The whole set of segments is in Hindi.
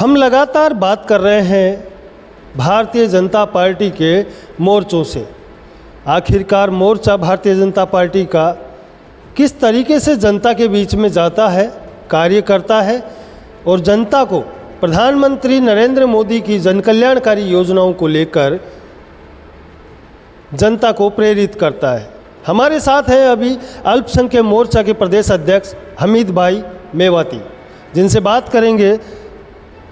हम लगातार बात कर रहे हैं भारतीय जनता पार्टी के मोर्चों से। आखिरकार मोर्चा भारतीय जनता पार्टी का किस तरीके से जनता के बीच में जाता है, कार्य करता है और जनता को प्रधानमंत्री नरेंद्र मोदी की जनकल्याणकारी योजनाओं को लेकर जनता को प्रेरित करता है। हमारे साथ हैं अभी अल्पसंख्यक मोर्चा के प्रदेश अध्यक्ष हमीद भाई मेवाती, जिनसे बात करेंगे।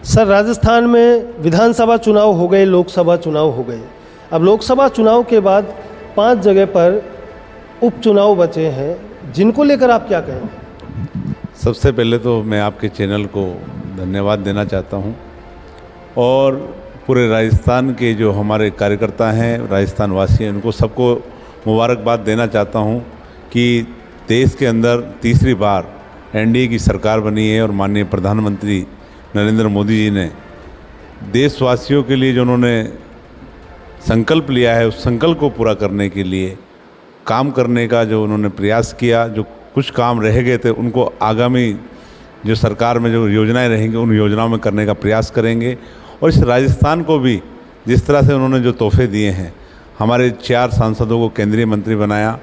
सर, राजस्थान में विधानसभा चुनाव हो गए, लोकसभा चुनाव हो गए। अब लोकसभा चुनाव के बाद 5 जगह पर उपचुनाव बचे हैं, जिनको लेकर आप क्या कहेंगे? सबसे पहले तो मैं आपके चैनल को धन्यवाद देना चाहता हूं और पूरे राजस्थान के जो हमारे कार्यकर्ता हैं, राजस्थान वासी हैं, उनको सबको मुबारकबाद देना चाहता हूं कि देश के अंदर तीसरी बार एनडीए की सरकार बनी है और माननीय प्रधानमंत्री नरेंद्र मोदी जी ने देशवासियों के लिए जो उन्होंने संकल्प लिया है, उस संकल्प को पूरा करने के लिए काम करने का जो उन्होंने प्रयास किया। जो कुछ काम रह गए थे उनको आगामी जो सरकार में जो योजनाएं रहेंगी उन योजनाओं में करने का प्रयास करेंगे। और इस राजस्थान को भी जिस तरह से उन्होंने जो तोहफे दिए हैं, हमारे 4 सांसदों को केंद्रीय मंत्री बनाया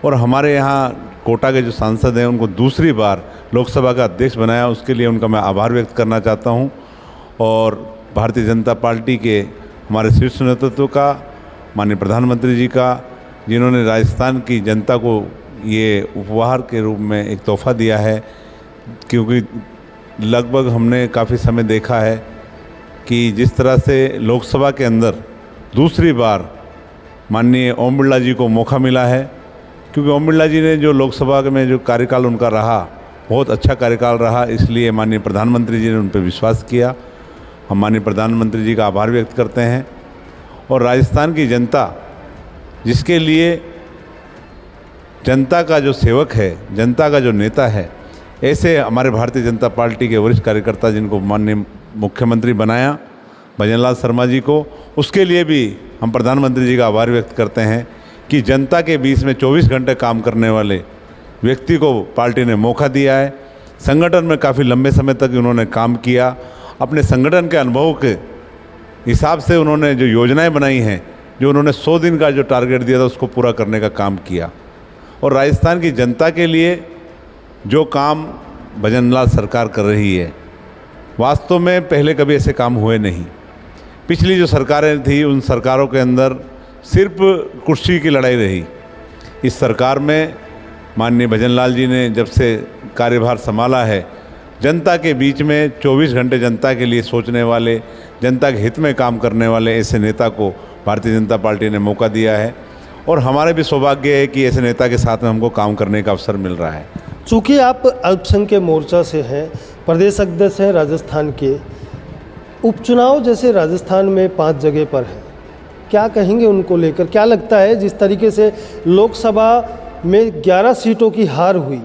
और हमारे यहाँ कोटा के जो सांसद हैं उनको दूसरी बार लोकसभा का अध्यक्ष बनाया, उसके लिए उनका मैं आभार व्यक्त करना चाहता हूँ। और भारतीय जनता पार्टी के हमारे शीर्ष नेतृत्व का, माननीय प्रधानमंत्री जी का, जिन्होंने राजस्थान की जनता को ये उपहार के रूप में एक तोहफा दिया है। क्योंकि लगभग हमने काफ़ी समय देखा है कि जिस तरह से लोकसभा के अंदर दूसरी बार माननीय ओम बिरला जी को मौका मिला है, क्योंकि ओम बिरला जी ने जो लोकसभा में जो कार्यकाल उनका रहा, बहुत अच्छा कार्यकाल रहा, इसलिए माननीय प्रधानमंत्री जी ने उन पर विश्वास किया। हम माननीय प्रधानमंत्री जी का आभार व्यक्त करते हैं। और राजस्थान की जनता, जिसके लिए जनता का जो सेवक है, जनता का जो नेता है, ऐसे हमारे भारतीय जनता पार्टी के वरिष्ठ कार्यकर्ता जिनको माननीय मुख्यमंत्री बनाया, भजनलाल शर्मा जी को, उसके लिए भी हम प्रधानमंत्री जी का आभार व्यक्त करते हैं कि जनता के बीच में 24 घंटे काम करने वाले व्यक्ति को पार्टी ने मौका दिया है। संगठन में काफ़ी लंबे समय तक उन्होंने काम किया। अपने संगठन के अनुभव के हिसाब से उन्होंने जो योजनाएं बनाई हैं, जो उन्होंने 100 दिन का जो टारगेट दिया था उसको पूरा करने का काम किया। और राजस्थान की जनता के लिए जो काम भजनलाल सरकार कर रही है, वास्तव में पहले कभी ऐसे काम हुए नहीं। पिछली जो सरकारें थी उन सरकारों के अंदर सिर्फ कुर्सी की लड़ाई रही। इस सरकार में माननीय भजनलाल जी ने जब से कार्यभार संभाला है, जनता के बीच में 24 घंटे जनता के लिए सोचने वाले, जनता के हित में काम करने वाले ऐसे नेता को भारतीय जनता पार्टी ने मौका दिया है। और हमारे भी सौभाग्य है कि ऐसे नेता के साथ में हमको काम करने का अवसर मिल रहा है। चूँकि आप अल्पसंख्यक मोर्चा से हैं, प्रदेश अध्यक्ष हैं राजस्थान के, उपचुनाव जैसे राजस्थान में 5 जगह पर है, क्या कहेंगे उनको लेकर? क्या लगता है जिस तरीके से लोकसभा में 11 सीटों की हार हुई,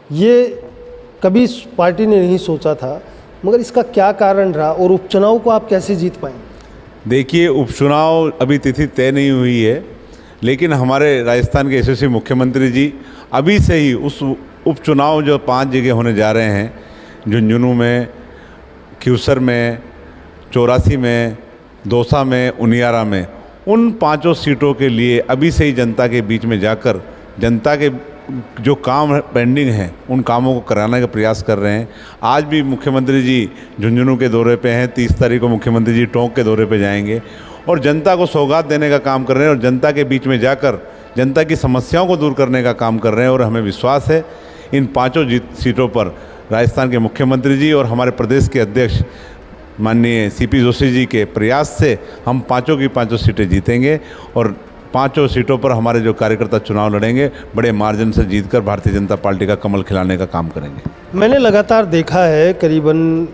ये कभी पार्टी ने नहीं सोचा था, मगर इसका क्या कारण रहा और उपचुनाव को आप कैसे जीत पाएंगे? देखिए, उपचुनाव अभी तिथि तय नहीं हुई है, लेकिन हमारे राजस्थान के यशस्वी मुख्यमंत्री जी अभी से ही उस उपचुनाव जो 5 जगह होने जा रहे हैं, झुंझुनू में, क्यूसर में, चौरासी में, दौसा में, उनियारा में, उन 5 सीटों के लिए अभी से ही जनता के बीच में जाकर जनता के जो काम पेंडिंग हैं उन कामों को कराने का प्रयास कर रहे हैं। आज भी मुख्यमंत्री जी झुंझुनू के दौरे पे हैं, 30 तारीख को मुख्यमंत्री जी टोंक के दौरे पे जाएंगे और जनता को सौगात देने का काम कर रहे हैं और जनता के बीच में जाकर जनता की समस्याओं को दूर करने का काम कर रहे हैं। और हमें विश्वास है इन 5 सीटों पर राजस्थान के मुख्यमंत्री जी और हमारे प्रदेश के अध्यक्ष माननीय सीपी जोशी जी के प्रयास से हम 5 की 5 सीटें जीतेंगे और 5 सीटों पर हमारे जो कार्यकर्ता चुनाव लड़ेंगे, बड़े मार्जिन से जीतकर भारतीय जनता पार्टी का कमल खिलाने का काम करेंगे। मैंने लगातार देखा है, करीबन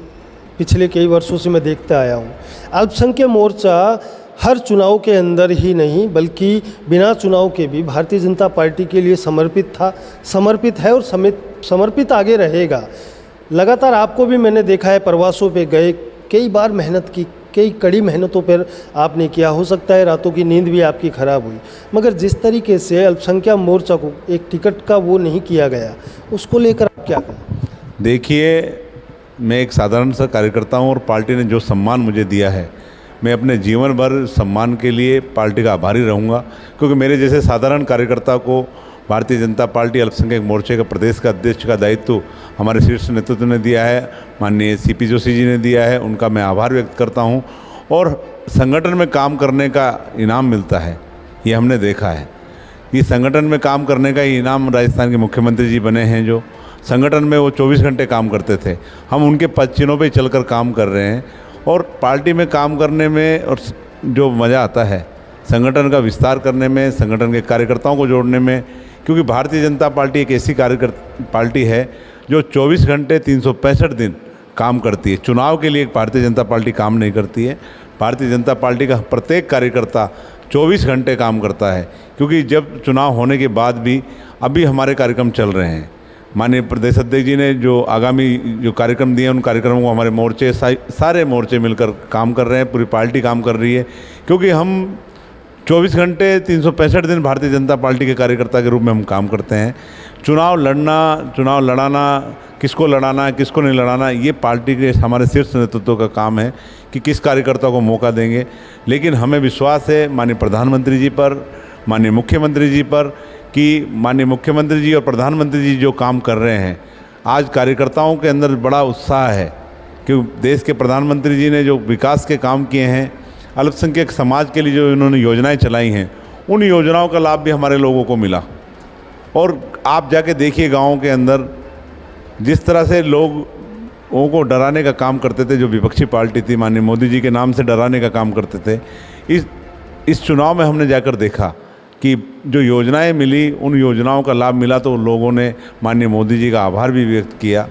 पिछले कई वर्षों से मैं देखता आया हूँ, अल्पसंख्यक मोर्चा हर चुनाव के अंदर ही नहीं बल्कि बिना चुनाव के भी भारतीय जनता पार्टी के लिए समर्पित था, समर्पित है और समर्पित आगे रहेगा। लगातार आपको भी मैंने देखा है, प्रवासों पे गए, कई बार मेहनत की, कई कड़ी मेहनतों पर आपने किया, हो सकता है रातों की नींद भी आपकी ख़राब हुई, मगर जिस तरीके से अल्पसंख्यक मोर्चा को एक टिकट का वो नहीं किया गया, उसको लेकर आप क्या कहें? देखिए, मैं एक साधारण सा कार्यकर्ता हूँ और पार्टी ने जो सम्मान मुझे दिया है, मैं अपने जीवन भर सम्मान के लिए पार्टी का आभारी रहूँगा, क्योंकि मेरे जैसे साधारण कार्यकर्ता को भारतीय जनता पार्टी अल्पसंख्यक मोर्चे का प्रदेश का अध्यक्ष का दायित्व हमारे शीर्ष नेतृत्व ने दिया है, माननीय सीपी जोशी जी ने दिया है, उनका मैं आभार व्यक्त करता हूँ। और संगठन में काम करने का इनाम मिलता है, ये हमने देखा है कि संगठन में काम करने का इनाम राजस्थान के मुख्यमंत्री जी बने हैं, जो संगठन में वो 24 घंटे काम करते थे, हम उनके पदचिन्हों पे चलकर काम कर रहे हैं। और पार्टी में काम करने में और जो मज़ा आता है संगठन का विस्तार करने में, संगठन के कार्यकर्ताओं को जोड़ने में, क्योंकि भारतीय जनता पार्टी एक ऐसी पार्टी है जो 24 घंटे 365 दिन काम करती है। चुनाव के लिए भारतीय जनता पार्टी काम नहीं करती है, भारतीय जनता पार्टी का प्रत्येक कार्यकर्ता 24 घंटे काम करता है, क्योंकि जब चुनाव होने के बाद भी अभी हमारे कार्यक्रम चल रहे हैं। माननीय प्रदेश अध्यक्ष जी ने जो आगामी जो कार्यक्रम दिए, उन कार्यक्रमों को हमारे मोर्चे सारे मोर्चे मिलकर काम कर रहे हैं, पूरी पार्टी काम कर रही है, क्योंकि हम 24 घंटे 365 दिन भारतीय जनता पार्टी के कार्यकर्ता के रूप में हम काम करते हैं। चुनाव लड़ाना, किसको लड़ाना है किसको नहीं लड़ाना, ये पार्टी के हमारे शीर्ष नेतृत्व का काम है कि किस कार्यकर्ता को मौका देंगे। लेकिन हमें विश्वास है माननीय प्रधानमंत्री जी पर, माननीय मुख्यमंत्री जी पर, कि माननीय मुख्यमंत्री जी और प्रधानमंत्री जी जो काम कर रहे हैं, आज कार्यकर्ताओं के अंदर बड़ा उत्साह है कि देश के प्रधानमंत्री जी ने जो विकास के काम किए हैं, अल्पसंख्यक समाज के लिए जो इन्होंने योजनाएं चलाई हैं, उन योजनाओं का लाभ भी हमारे लोगों को मिला। और आप जाके देखिए गाँव के अंदर जिस तरह से लोगों को डराने का काम करते थे, जो विपक्षी पार्टी थी माननीय मोदी जी के नाम से डराने का काम करते थे, इस चुनाव में हमने जाकर देखा कि जो योजनाएं मिली, उन योजनाओं का लाभ मिला, तो लोगों ने माननीय मोदी जी का आभार भी व्यक्त किया।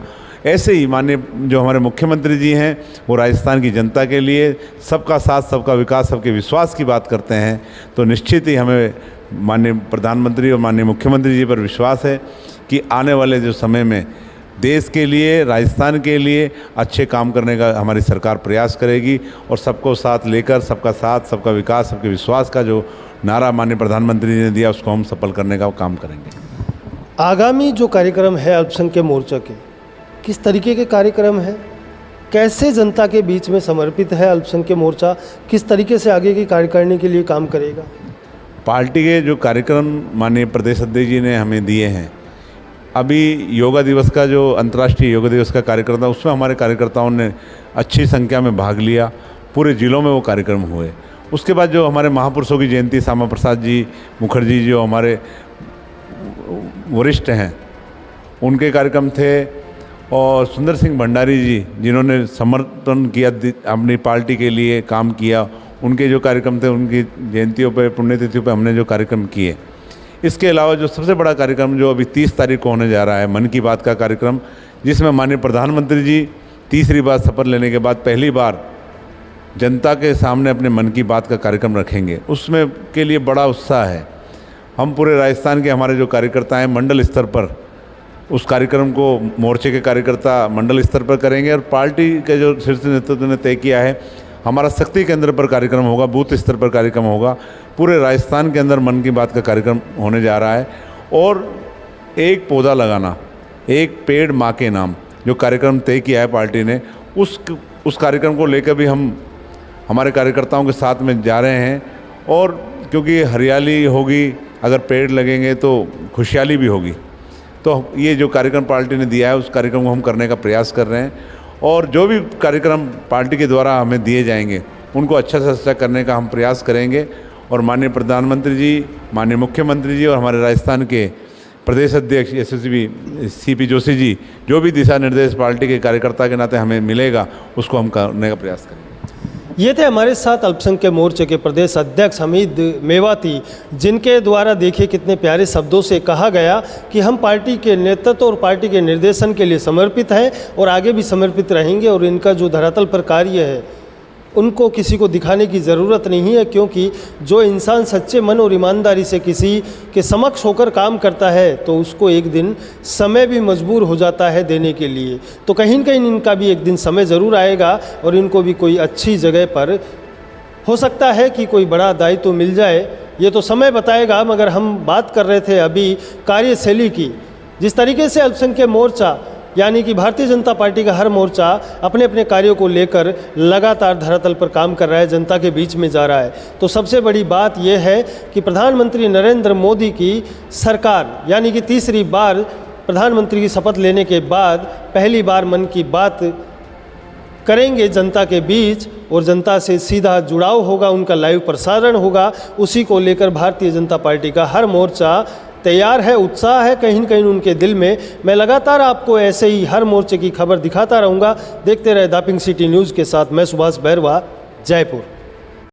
ऐसे ही माननीय जो हमारे मुख्यमंत्री जी हैं, वो राजस्थान की जनता के लिए सबका साथ, सबका विकास, सबके विश्वास की बात करते हैं। तो निश्चित ही हमें माननीय प्रधानमंत्री और माननीय मुख्यमंत्री जी पर विश्वास है कि आने वाले जो समय में देश के लिए, राजस्थान के लिए अच्छे काम करने का हमारी सरकार प्रयास करेगी। और सबको साथ लेकर, सबका साथ, सबका विकास, सबके विश्वास का जो नारा माननीय प्रधानमंत्री जी ने दिया, उसको हम सफल करने का काम करेंगे। आगामी जो कार्यक्रम है अल्पसंख्यक मोर्चा के, किस तरीके के कार्यक्रम है, कैसे जनता के बीच में समर्पित है अल्पसंख्यक मोर्चा, किस तरीके से आगे की कार्यकारिणी के लिए काम करेगा? पार्टी के जो कार्यक्रम माननीय प्रदेश अध्यक्ष जी ने हमें दिए हैं, अभी योगा दिवस का जो अंतर्राष्ट्रीय योगा दिवस का कार्यक्रम था, उसमें हमारे कार्यकर्ताओं ने अच्छी संख्या में भाग लिया, पूरे ज़िलों में वो कार्यक्रम हुए। उसके बाद जो हमारे महापुरुषों की जयंती, श्यामा प्रसाद जी मुखर्जी जो हमारे वरिष्ठ हैं, उनके कार्यक्रम थे, और सुंदर सिंह भंडारी जी जिन्होंने समर्पण किया अपनी पार्टी के लिए, काम किया, उनके जो कार्यक्रम थे, उनकी जयंतियों पर, पुण्यतिथियों पर हमने जो कार्यक्रम किए। इसके अलावा जो सबसे बड़ा कार्यक्रम जो अभी 30 तारीख को होने जा रहा है, मन की बात का कार्यक्रम, जिसमें माननीय प्रधानमंत्री जी तीसरी बार शपथ लेने के बाद पहली बार जनता के सामने अपने मन की बात का कार्यक्रम रखेंगे, उसमें के लिए बड़ा उत्साह है। हम पूरे राजस्थान के हमारे जो कार्यकर्ता हैं, मंडल स्तर पर उस कार्यक्रम को मोर्चे के कार्यकर्ता मंडल स्तर पर करेंगे, और पार्टी के जो शीर्ष नेतृत्व ने तय किया है, हमारा शक्ति केंद्र पर कार्यक्रम होगा, बूथ स्तर पर कार्यक्रम होगा, पूरे राजस्थान के अंदर मन की बात का कार्यक्रम होने जा रहा है। और एक पौधा लगाना, एक पेड़ माँ के नाम, जो कार्यक्रम तय किया है पार्टी ने, उस कार्यक्रम को लेकर भी हम हमारे कार्यकर्ताओं के साथ में जा रहे हैं। और क्योंकि हरियाली होगी, अगर पेड़ लगेंगे तो खुशहाली भी होगी, तो ये जो कार्यक्रम पार्टी ने दिया है, उस कार्यक्रम को हम करने का प्रयास कर रहे हैं। और जो भी कार्यक्रम पार्टी के द्वारा हमें दिए जाएंगे, उनको अच्छा से अच्छा करने का हम प्रयास करेंगे। और माननीय प्रधानमंत्री जी, माननीय मुख्यमंत्री जी और हमारे राजस्थान के प्रदेश अध्यक्ष एसएसबी सीपी जोशी जी, जो भी दिशा निर्देश पार्टी के कार्यकर्ता के नाते हमें मिलेगा, उसको हम करने का प्रयास करेंगे। ये थे हमारे साथ अल्पसंख्यक मोर्चे के प्रदेश अध्यक्ष हमीद मेवाती, जिनके द्वारा देखिए कितने प्यारे शब्दों से कहा गया कि हम पार्टी के नेतृत्व और पार्टी के निर्देशन के लिए समर्पित हैं और आगे भी समर्पित रहेंगे। और इनका जो धरातल पर कार्य है, उनको किसी को दिखाने की ज़रूरत नहीं है, क्योंकि जो इंसान सच्चे मन और ईमानदारी से किसी के समक्ष होकर काम करता है, तो उसको एक दिन समय भी मजबूर हो जाता है देने के लिए। तो कहीं न कहीं इनका भी एक दिन समय ज़रूर आएगा और इनको भी कोई अच्छी जगह पर हो सकता है कि कोई बड़ा दायित्व तो मिल जाए, ये तो समय बताएगा। मगर हम बात कर रहे थे अभी कार्यशैली की, जिस तरीके से अल्पसंख्यक मोर्चा यानी कि भारतीय जनता पार्टी का हर मोर्चा अपने अपने कार्यों को लेकर लगातार धरातल पर काम कर रहा है, जनता के बीच में जा रहा है। तो सबसे बड़ी बात यह है कि प्रधानमंत्री नरेंद्र मोदी की सरकार यानी कि तीसरी बार प्रधानमंत्री की शपथ लेने के बाद पहली बार मन की बात करेंगे जनता के बीच और जनता से सीधा जुड़ाव होगा, उनका लाइव प्रसारण होगा। उसी को लेकर भारतीय जनता पार्टी का हर मोर्चा तैयार है, उत्साह है कहीं न कहीं उनके दिल में। मैं लगातार आपको ऐसे ही हर मोर्चे की खबर दिखाता रहूँगा। देखते रहे दापिंग सिटी न्यूज़ के साथ। मैं सुभाष बैरवा, जयपुर।